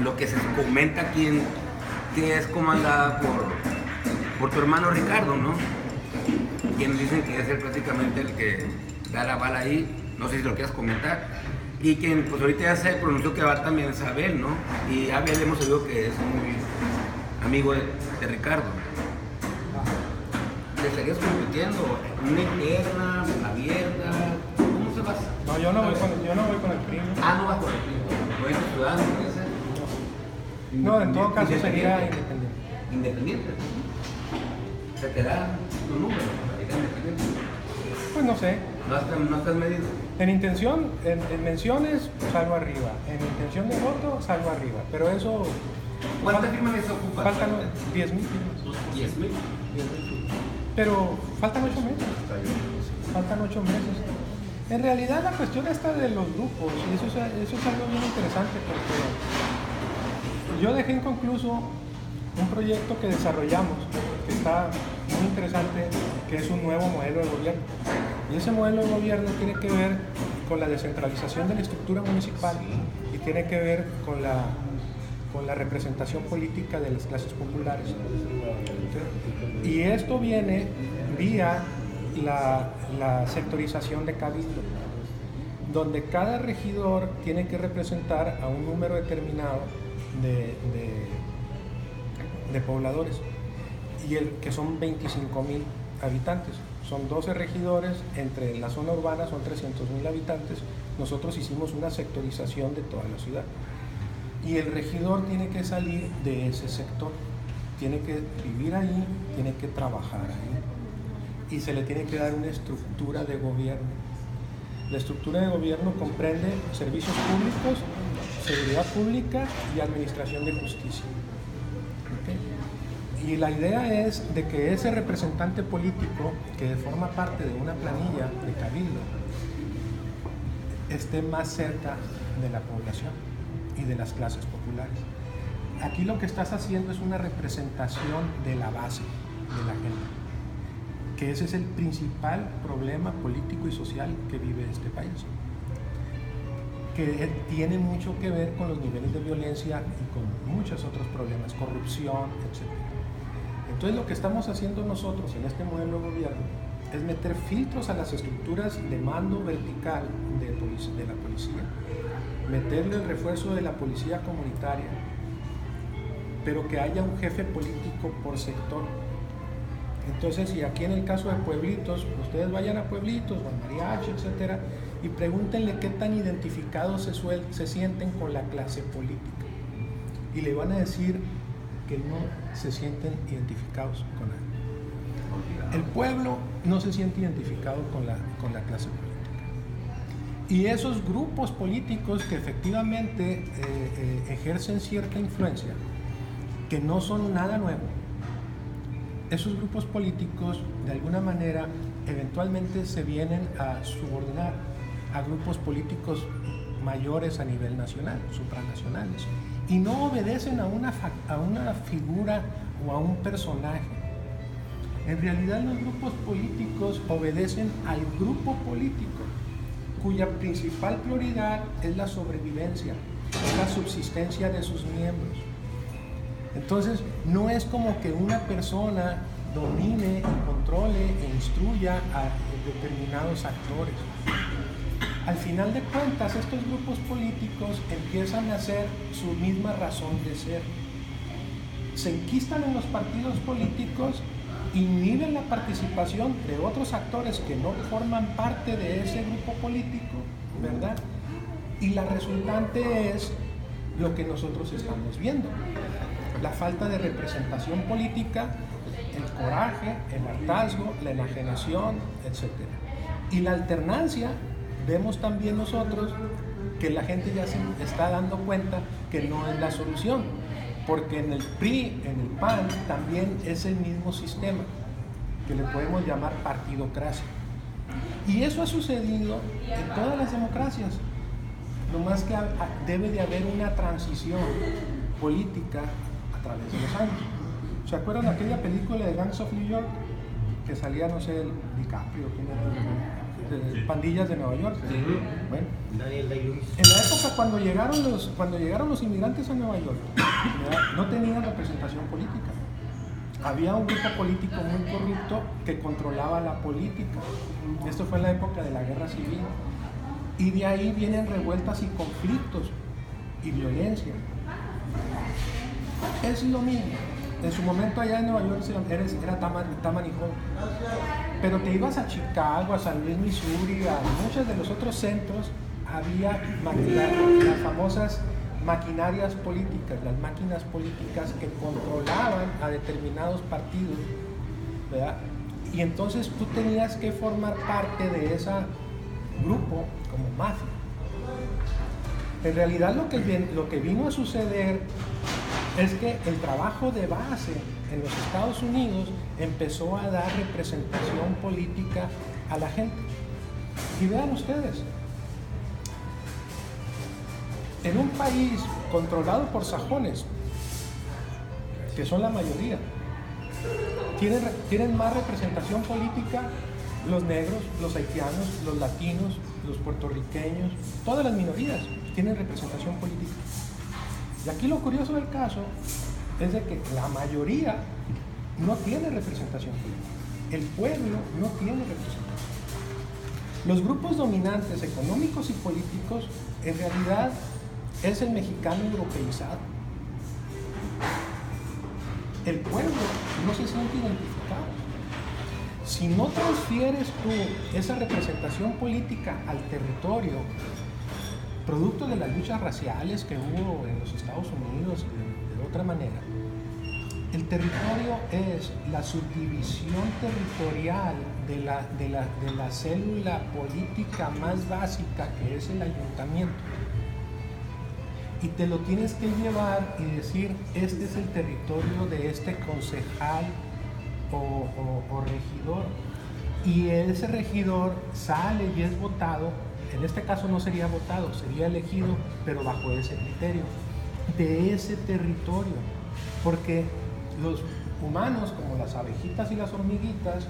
lo que se comenta aquí que es comandada por tu hermano Ricardo, ¿no? Quien dicen que es prácticamente el que da la bala ahí, no sé si lo quieras comentar. Y quien pues ahorita ya se pronunció que va también es Abel, ¿no? Y Abel hemos sabido que es muy amigo de Ricardo. ¿Le estarías compitiendo? ¿Una interna, abierta? ¿Cómo se va? No, yo no voy con el PRI. Ah, no vas con el PRI. ¿No es ciudadano? No, en todo caso sería independiente. Independiente. ¿Se te da tu número para llegar independiente? Pues no sé. ¿No estás medido? En intención, en menciones salgo arriba. En intención de voto salgo arriba. Pero eso. ¿Cuántas firmas les ocupa? Faltan 10,000 firmas. 10,000. Pero faltan 8 meses. Faltan 8 meses. En realidad la cuestión está de los grupos, y eso es algo bien interesante, porque yo dejé inconcluso un proyecto que desarrollamos, que está muy interesante, que es un nuevo modelo de gobierno. Y ese modelo de gobierno tiene que ver con la descentralización de la estructura municipal y tiene que ver con la representación política de las clases populares. Y esto viene vía la sectorización de cabildo, donde cada regidor tiene que representar a un número determinado de pobladores, y que son 25,000 habitantes. Son 12 regidores, entre la zona urbana son 300,000 habitantes. Nosotros hicimos una sectorización de toda la ciudad. Y el regidor tiene que salir de ese sector, tiene que vivir ahí, tiene que trabajar ahí. Y se le tiene que dar una estructura de gobierno. La estructura de gobierno comprende servicios públicos, seguridad pública y administración de justicia. ¿Okay? Y la idea es de que ese representante político, que forma parte de una planilla de cabildo, esté más cerca de la población y de las clases populares. Aquí lo que estás haciendo es una representación de la base de la gente, que ese es el principal problema político y social que vive este país, que tiene mucho que ver con los niveles de violencia y con muchos otros problemas, corrupción, etc. Entonces lo que estamos haciendo nosotros en este modelo de gobierno es meter filtros a las estructuras de mando vertical de la policía, meterle el refuerzo de la policía comunitaria, pero que haya un jefe político por sector. Entonces, si aquí en el caso de pueblitos, ustedes vayan a pueblitos o a mariachi, etcétera, y pregúntenle qué tan identificados se sienten con la clase política, y le van a decir que no se sienten identificados con él. El pueblo no se siente identificado con la clase política. Y esos grupos políticos que efectivamente ejercen cierta influencia, que no son nada nuevo, esos grupos políticos de alguna manera eventualmente se vienen a subordinar a grupos políticos mayores a nivel nacional, supranacionales, y no obedecen a una figura o a un personaje. En realidad los grupos políticos obedecen al grupo político, cuya principal prioridad es la sobrevivencia, es la subsistencia de sus miembros. Entonces, no es como que una persona domine, controle e instruya a determinados actores. Al final de cuentas, estos grupos políticos empiezan a ser su misma razón de ser. Se enquistan en los partidos políticos, inhiben la participación de otros actores que no forman parte de ese grupo político, ¿verdad? Y la resultante es lo que nosotros estamos viendo: la falta de representación política, el coraje, el hartazgo, la enajenación, etc. Y la alternancia, vemos también nosotros que la gente ya se está dando cuenta que no es la solución, porque en el PRI, en el PAN, también es el mismo sistema, que le podemos llamar partidocracia. Y eso ha sucedido en todas las democracias, nomás que debe de haber una transición política a través de los años. ¿Se acuerdan de aquella película de Gangs of New York? Que salía, no sé, DiCaprio, pandillas de Nueva York. Sí. Bueno, Daniel Day-Lewis. en la época cuando llegaron los inmigrantes a Nueva York, no tenían representación política. Había un grupo político muy corrupto que controlaba la política. Esto fue en la época de la Guerra Civil. Y de ahí vienen revueltas y conflictos y violencia. Es lo mismo. En su momento allá en Nueva York era Tammany Hall. Pero te ibas a Chicago, a San Luis, Missouri, a muchos de los otros centros, había las famosas maquinarias políticas, las máquinas políticas que controlaban a determinados partidos, ¿verdad? Y entonces tú tenías que formar parte de ese grupo como mafia. En realidad lo que vino a suceder es que el trabajo de base en los Estados Unidos empezó a dar representación política a la gente. Y vean ustedes, en un país controlado por sajones, que son la mayoría, tienen más representación política los negros, los haitianos, los latinos, los puertorriqueños, todas las minorías tienen representación política. Y aquí lo curioso del caso es de que la mayoría no tiene representación política. El pueblo no tiene representación. Los grupos dominantes económicos y políticos en realidad es el mexicano europeizado. El pueblo no se siente identificado. Si no transfieres tú esa representación política al territorio, producto de las luchas raciales que hubo en los Estados Unidos de otra manera, el territorio es la subdivisión territorial de la célula política más básica, que es el ayuntamiento. Y te lo tienes que llevar y decir, este es el territorio de este concejal o regidor. Y ese regidor sale y es votado. En este caso no sería votado, sería elegido, pero bajo ese criterio, de ese territorio. Porque los humanos, como las abejitas y las hormiguitas,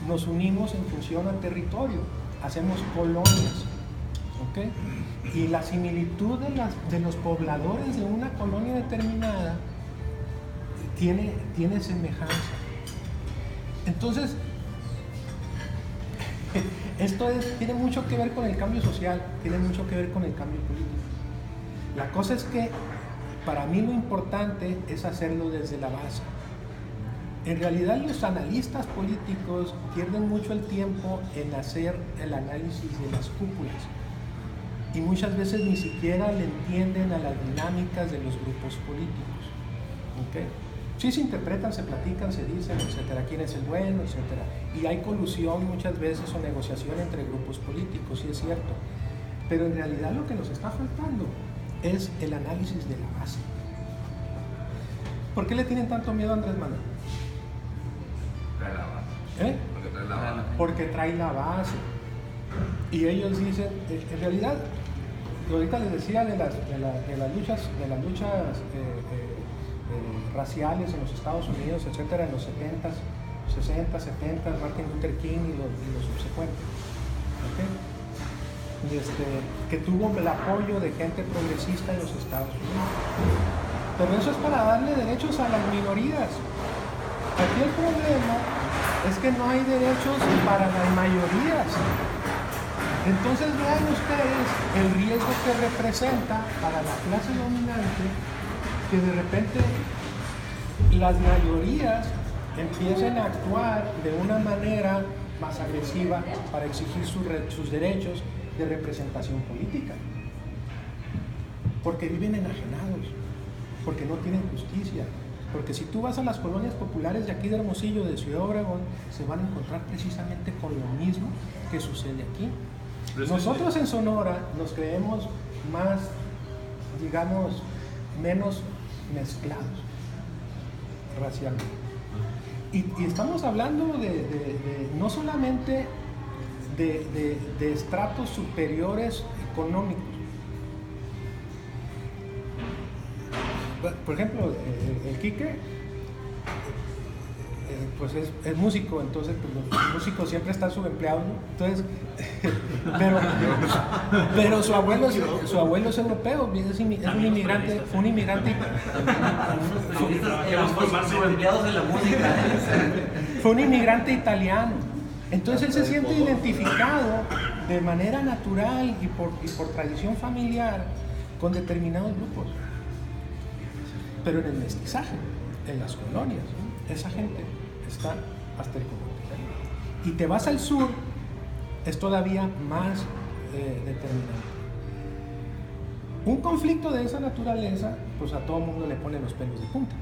nos unimos en función al territorio, hacemos colonias, ¿ok? Y la similitud de los pobladores de una colonia determinada tiene semejanza. Entonces, esto tiene mucho que ver con el cambio social, tiene mucho que ver con el cambio político. La cosa es que para mí lo importante es hacerlo desde la base. En realidad los analistas políticos pierden mucho el tiempo en hacer el análisis de las cúpulas y muchas veces ni siquiera le entienden a las dinámicas de los grupos políticos. ¿Okay? Sí se interpretan, se platican, se dicen, etcétera, quién es el bueno, etcétera. Y hay colusión muchas veces o negociación entre grupos políticos, sí es cierto. Pero en realidad lo que nos está faltando es el análisis de la base. ¿Por qué le tienen tanto miedo a Andrés Manuel? Trae la base. Porque trae la base. Porque trae la base. Y ellos dicen, en realidad, ahorita les decía de las luchas raciales en los Estados Unidos, etcétera, en los 70s, 60, 70, Martin Luther King y los subsecuentes. ¿Okay? Que tuvo el apoyo de gente progresista en los Estados Unidos. Pero eso es para darle derechos a las minorías. Aquí el problema es que no hay derechos para las mayorías. Entonces vean ustedes el riesgo que representa para la clase dominante que de repente las mayorías empiecen a actuar de una manera más agresiva para exigir sus derechos de representación política. Porque viven enajenados, porque no tienen justicia. Porque si tú vas a las colonias populares de aquí de Hermosillo, de Ciudad Obregón, se van a encontrar precisamente con lo mismo que sucede aquí. Nosotros en Sonora nos creemos más, digamos, menos mezclados racialmente. Y estamos hablando no solamente de estratos superiores económicos. Por ejemplo, el Quique pues es músico, entonces pues los músicos siempre están subempleados, ¿no? Entonces, pero su abuelo es europeo, es un inmigrante, fue un inmigrante. Fue un inmigrante italiano. Entonces él se siente identificado de manera natural y por tradición familiar con determinados grupos. Pero en el mestizaje, en las colonias, ¿no? Esa gente está hasta el cogote. Y te vas al sur, es todavía más determinante. Un conflicto de esa naturaleza, pues a todo mundo le pone los pelos de punta.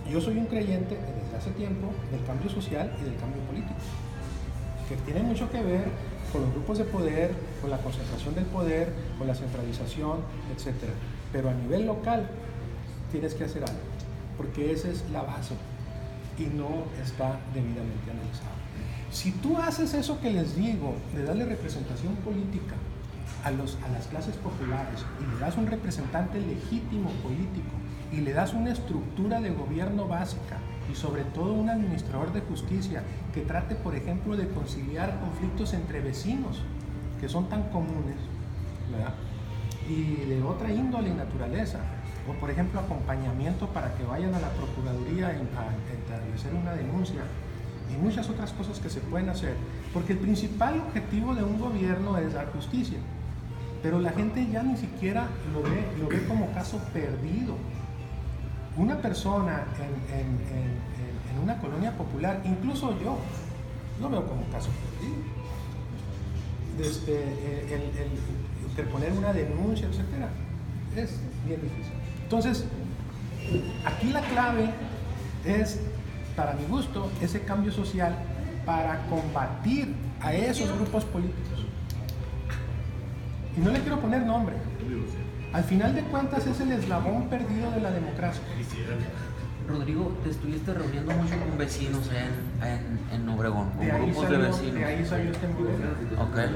Yo soy un creyente desde hace tiempo del cambio social y del cambio político, que tiene mucho que ver con los grupos de poder, con la concentración del poder, con la centralización, etc. Pero a nivel local tienes que hacer algo, porque esa es la base y no está debidamente analizado. Si tú haces eso que les digo, de darle representación política a las clases populares y le das un representante legítimo político y le das una estructura de gobierno básica y sobre todo un administrador de justicia que trate, por ejemplo, de conciliar conflictos entre vecinos que son tan comunes, ¿verdad? Y de otra índole y naturaleza, o por ejemplo acompañamiento para que vayan a la Procuraduría a establecer una denuncia y muchas otras cosas que se pueden hacer, porque el principal objetivo de un gobierno es dar justicia, pero la gente ya ni siquiera lo ve como caso perdido. Una persona en una colonia popular, incluso yo, lo veo como caso perdido. El interponer una denuncia, etcétera, es bien difícil. Entonces, aquí la clave es, para mi gusto, ese cambio social para combatir a esos grupos políticos. Y no le quiero poner nombre. Al final de cuentas es el eslabón perdido de la democracia. Rodrigo, te estuviste reuniendo mucho con vecinos en Obregón, con grupos de vecinos. De ahí salió este modelo. Okay.